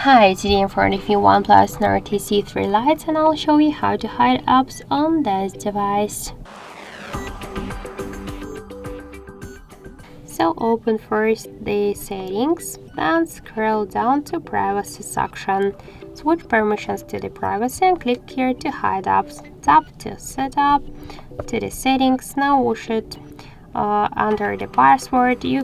Hi, today in front of you OnePlus Nord CE 3 Lite, and I'll show you how to hide apps on this device. So open first the settings, then scroll down to privacy section. Switch permissions to the privacy and click here to hide apps. Tap to setup, to the settings. Now we should under the password, you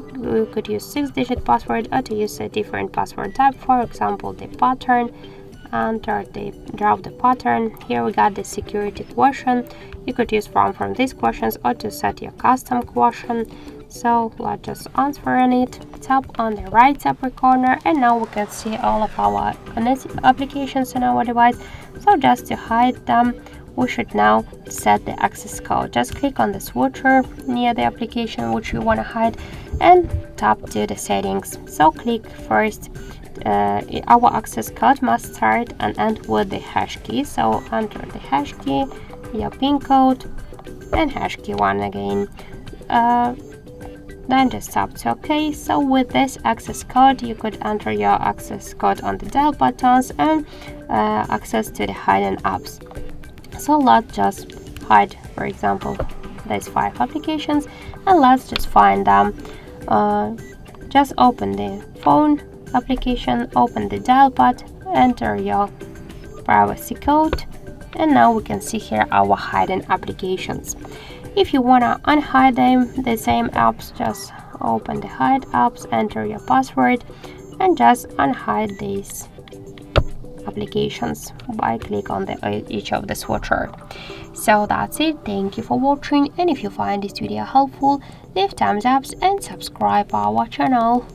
could use 6-digit password or to use a different password type, for example the pattern. Drop the pattern. Here we got the security question. You could use from these questions or to set your custom question. So let's just answer on it. Tap on the right upper corner, and now we can see all of our applications on our device. So just to hide them, we should now set the access code. Just click on the switcher near the application which you want to hide and tap to the settings. So click first. Our access code must start and end with the hash key. So enter the hash key, your PIN code, and hash key one again. Then just tap to OK. So with this access code, you could enter your access code on the dial buttons and access to the hidden apps. So let's just hide, for example, these 5 applications, and let's just find them. Just open the phone application, open the dial pad, enter your privacy code, and now we can see here our hidden applications. If you wanna unhide them, the same apps, just open the hide apps, enter your password, and just unhide these applications by click on each of the switcher. So that's it. Thank you for watching, and if you find this video helpful, leave thumbs up and subscribe our channel.